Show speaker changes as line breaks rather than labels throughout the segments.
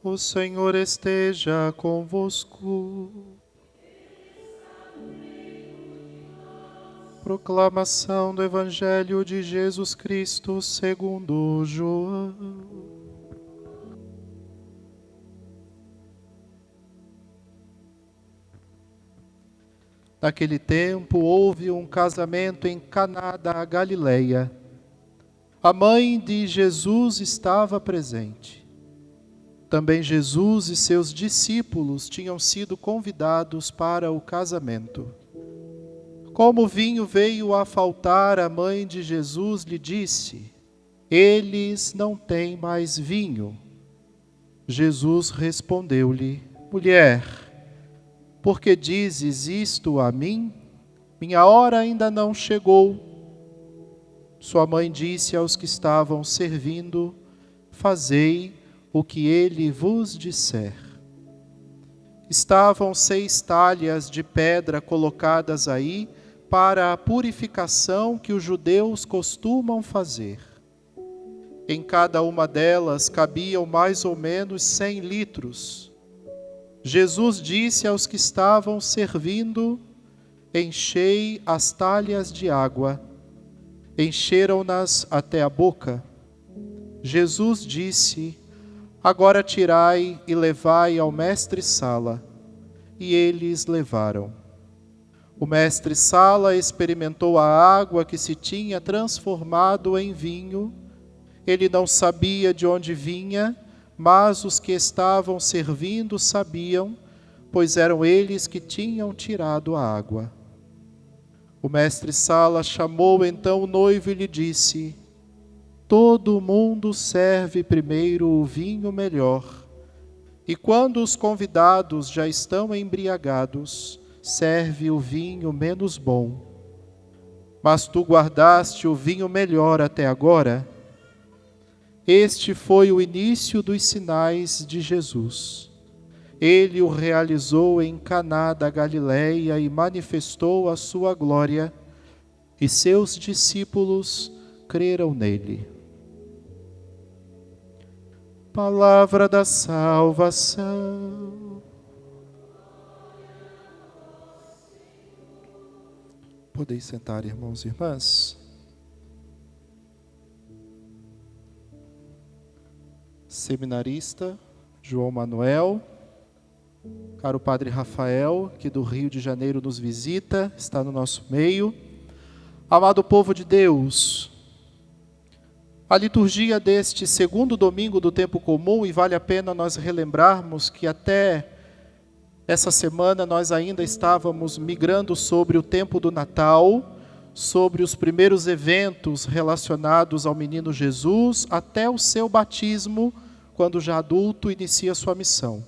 O Senhor esteja convosco. Proclamação do Evangelho de Jesus Cristo segundo João. Naquele tempo houve um casamento em Caná da Galileia. A mãe de Jesus estava presente. Também Jesus e seus discípulos tinham sido convidados para o casamento. Como o vinho veio a faltar, a mãe de Jesus lhe disse: "Eles não têm mais vinho." Jesus respondeu-lhe: "Mulher, por que dizes isto a mim? Minha hora ainda não chegou." Sua mãe disse aos que estavam servindo: "Fazei o que ele vos disser." Estavam 6 talhas de pedra colocadas aí para a purificação que os judeus costumam fazer. Em cada uma delas cabiam mais ou menos 100 litros. Jesus disse aos que estavam servindo: "Enchei as talhas de água." Encheram-nas até a boca. Jesus disse: "Agora tirai e levai ao mestre-sala." E eles levaram. O mestre-sala experimentou a água que se tinha transformado em vinho. Ele não sabia de onde vinha, mas os que estavam servindo sabiam, pois eram eles que tinham tirado a água. O mestre-sala chamou então o noivo e lhe disse: "Todo mundo serve primeiro o vinho melhor, e quando os convidados já estão embriagados, serve o vinho menos bom. Mas tu guardaste o vinho melhor até agora." Este foi o início dos sinais de Jesus. Ele o realizou em Caná da Galileia e manifestou a sua glória, e seus discípulos creram nele. Palavra da salvação. Podeis sentar, irmãos e irmãs. Seminarista João Manuel, caro Padre Rafael, que do Rio de Janeiro nos visita, está no nosso meio. Amado povo de Deus, a liturgia deste segundo domingo do tempo comum, e vale a pena nós relembrarmos que até essa semana nós ainda estávamos migrando sobre o tempo do Natal, sobre os primeiros eventos relacionados ao menino Jesus, até o seu batismo, quando já adulto inicia sua missão.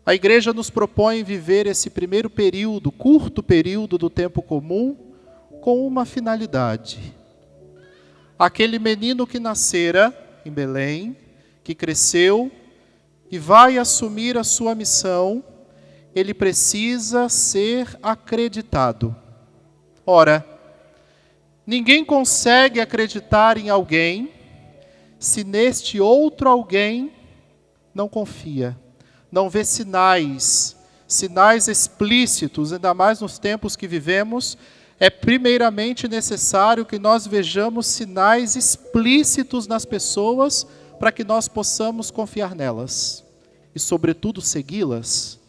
A igreja nos propõe viver esse primeiro período, curto período do tempo comum, com uma finalidade. Aquele menino que nascera em Belém, que cresceu e vai assumir a sua missão, ele precisa ser acreditado. Ora, ninguém consegue acreditar em alguém se neste outro alguém não confia, não vê sinais explícitos, ainda mais nos tempos que vivemos. É primeiramente necessário que nós vejamos sinais explícitos nas pessoas para que nós possamos confiar nelas e, sobretudo, segui-las.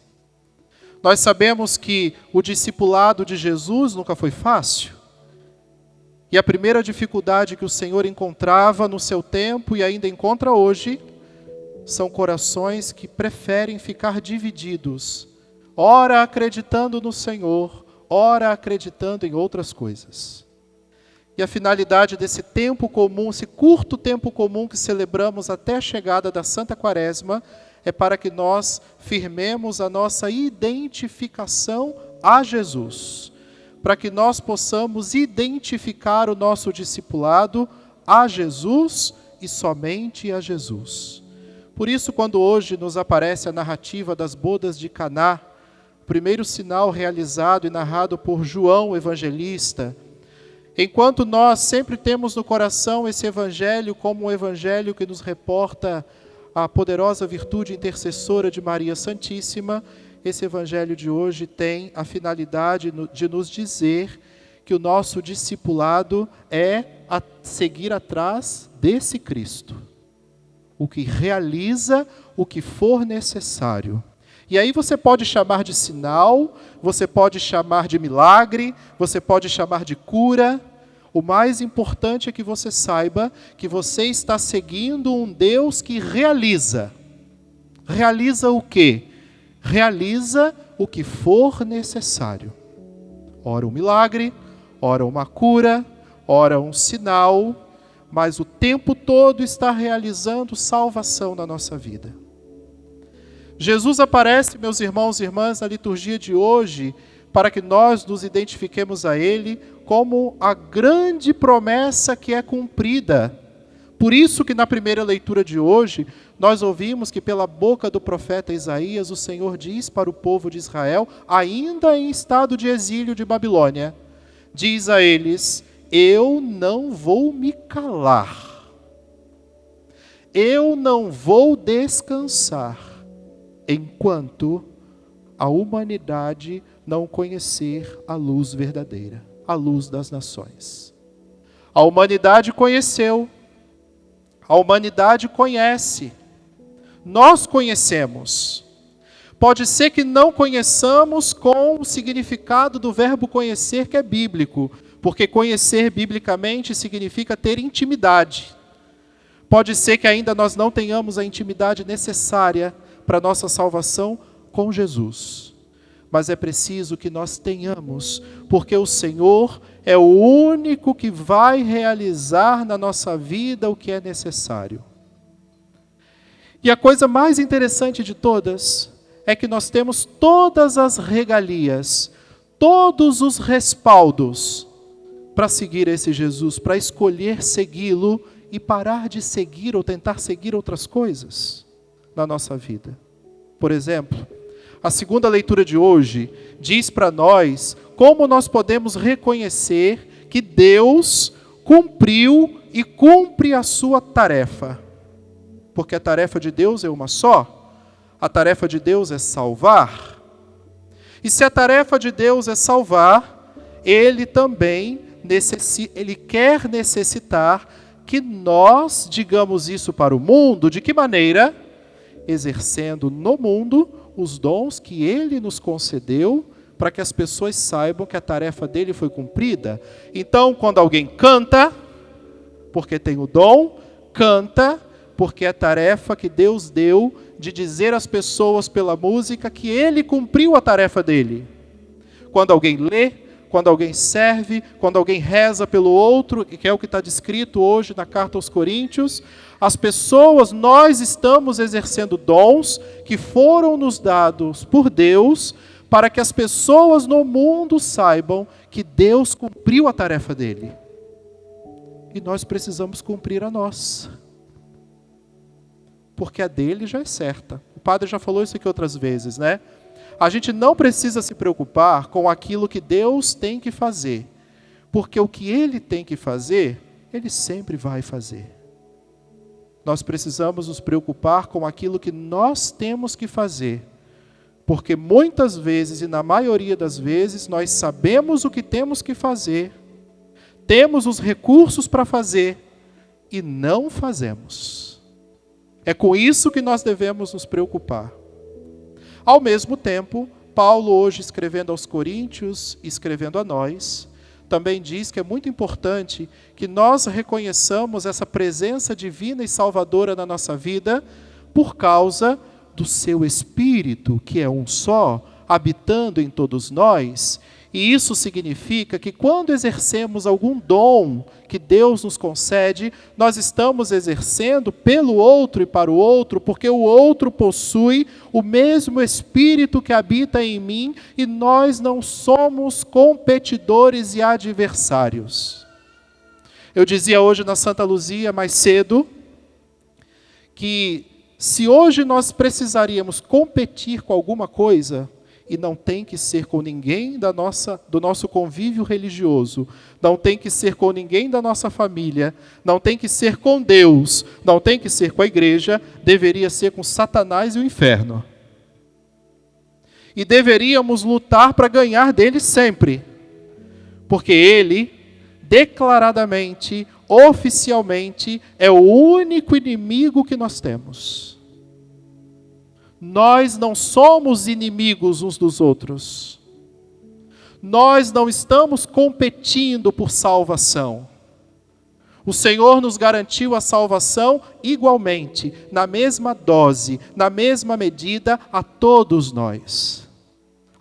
Nós sabemos que o discipulado de Jesus nunca foi fácil. E a primeira dificuldade que o Senhor encontrava no seu tempo e ainda encontra hoje são corações que preferem ficar divididos, ora acreditando no Senhor, ora acreditando em outras coisas. E a finalidade desse tempo comum, esse curto tempo comum que celebramos até a chegada da Santa Quaresma, é para que nós firmemos a nossa identificação a Jesus, para que nós possamos identificar o nosso discipulado a Jesus e somente a Jesus. Por isso, quando hoje nos aparece a narrativa das bodas de Caná, o primeiro sinal realizado e narrado por João, o evangelista, enquanto nós sempre temos no coração esse evangelho como um evangelho que nos reporta a poderosa virtude intercessora de Maria Santíssima, esse evangelho de hoje tem a finalidade de nos dizer que o nosso discipulado é a seguir atrás desse Cristo, o que realiza o que for necessário. E aí você pode chamar de sinal, você pode chamar de milagre, você pode chamar de cura. O mais importante é que você saiba que você está seguindo um Deus que realiza. Realiza o quê? Realiza o que for necessário. Ora um milagre, ora uma cura, ora um sinal, mas o tempo todo está realizando salvação na nossa vida. Jesus aparece, meus irmãos e irmãs, na liturgia de hoje, para que nós nos identifiquemos a Ele como a grande promessa que é cumprida. Por isso que na primeira leitura de hoje, nós ouvimos que pela boca do profeta Isaías, o Senhor diz para o povo de Israel, ainda em estado de exílio de Babilônia, diz a eles: eu não vou me calar, eu não vou descansar, enquanto a humanidade não conhecer a luz verdadeira, a luz das nações. A humanidade conheceu, a humanidade conhece, nós conhecemos. Pode ser que não conheçamos com o significado do verbo conhecer, que é bíblico, porque conhecer biblicamente significa ter intimidade. Pode ser que ainda nós não tenhamos a intimidade necessária para a nossa salvação com Jesus. Mas é preciso que nós tenhamos, porque o Senhor é o único que vai realizar na nossa vida o que é necessário. E a coisa mais interessante de todas é que nós temos todas as regalias, todos os respaldos para seguir esse Jesus, para escolher segui-lo e parar de seguir ou tentar seguir outras coisas na nossa vida. Por exemplo, a segunda leitura de hoje diz para nós como nós podemos reconhecer que Deus cumpriu e cumpre a sua tarefa. Porque a tarefa de Deus é uma só. A tarefa de Deus é salvar. E se a tarefa de Deus é salvar, Ele também Ele quer necessitar que nós digamos isso para o mundo. De que maneira? Exercendo no mundo os dons que Ele nos concedeu, para que as pessoas saibam que a tarefa dele foi cumprida. Então, quando alguém canta, porque tem o dom, canta, porque é a tarefa que Deus deu de dizer às pessoas pela música que Ele cumpriu a tarefa dele. Quando alguém lê, quando alguém serve, quando alguém reza pelo outro, que é o que está descrito hoje na carta aos Coríntios, as pessoas, nós estamos exercendo dons que foram nos dados por Deus, para que as pessoas no mundo saibam que Deus cumpriu a tarefa dele. E nós precisamos cumprir a nossa. Porque a dele já é certa. O padre já falou isso aqui outras vezes, né? A gente não precisa se preocupar com aquilo que Deus tem que fazer, porque o que Ele tem que fazer, Ele sempre vai fazer. Nós precisamos nos preocupar com aquilo que nós temos que fazer, porque muitas vezes, e na maioria das vezes, nós sabemos o que temos que fazer, temos os recursos para fazer, e não fazemos. É com isso que nós devemos nos preocupar. Ao mesmo tempo, Paulo, hoje escrevendo aos Coríntios, escrevendo a nós, também diz que é muito importante que nós reconheçamos essa presença divina e salvadora na nossa vida por causa do seu Espírito, que é um só, habitando em todos nós. E isso significa que quando exercemos algum dom que Deus nos concede, nós estamos exercendo pelo outro e para o outro, porque o outro possui o mesmo Espírito que habita em mim e nós não somos competidores e adversários. Eu dizia hoje na Santa Luzia, mais cedo, que se hoje nós precisaríamos competir com alguma coisa, E não tem que ser com ninguém do nosso convívio religioso, não tem que ser com ninguém da nossa família, não tem que ser com Deus, não tem que ser com a igreja, deveria ser com Satanás e o inferno. E deveríamos lutar para ganhar dele sempre, porque ele, declaradamente, oficialmente, é o único inimigo que nós temos. Nós não somos inimigos uns dos outros. Nós não estamos competindo por salvação. O Senhor nos garantiu a salvação igualmente, na mesma dose, na mesma medida, a todos nós.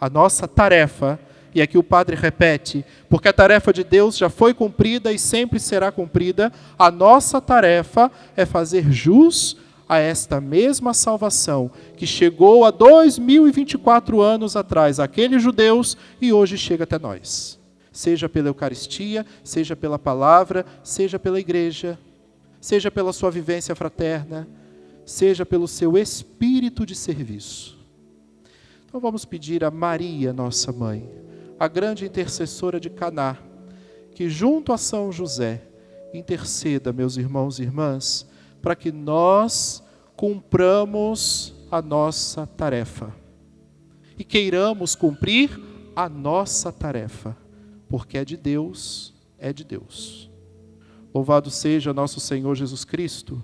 A nossa tarefa, e aqui o Padre repete, porque a tarefa de Deus já foi cumprida e sempre será cumprida, a nossa tarefa é fazer jus a esta mesma salvação que chegou há 2024 anos atrás àqueles judeus e hoje chega até nós. Seja pela Eucaristia, seja pela palavra, seja pela igreja, seja pela sua vivência fraterna, seja pelo seu espírito de serviço. Então vamos pedir a Maria, nossa mãe, a grande intercessora de Caná, que junto a São José interceda, meus irmãos e irmãs, para que nós cumpramos a nossa tarefa e queiramos cumprir a nossa tarefa, porque é de Deus, é de Deus. Louvado seja nosso Senhor Jesus Cristo.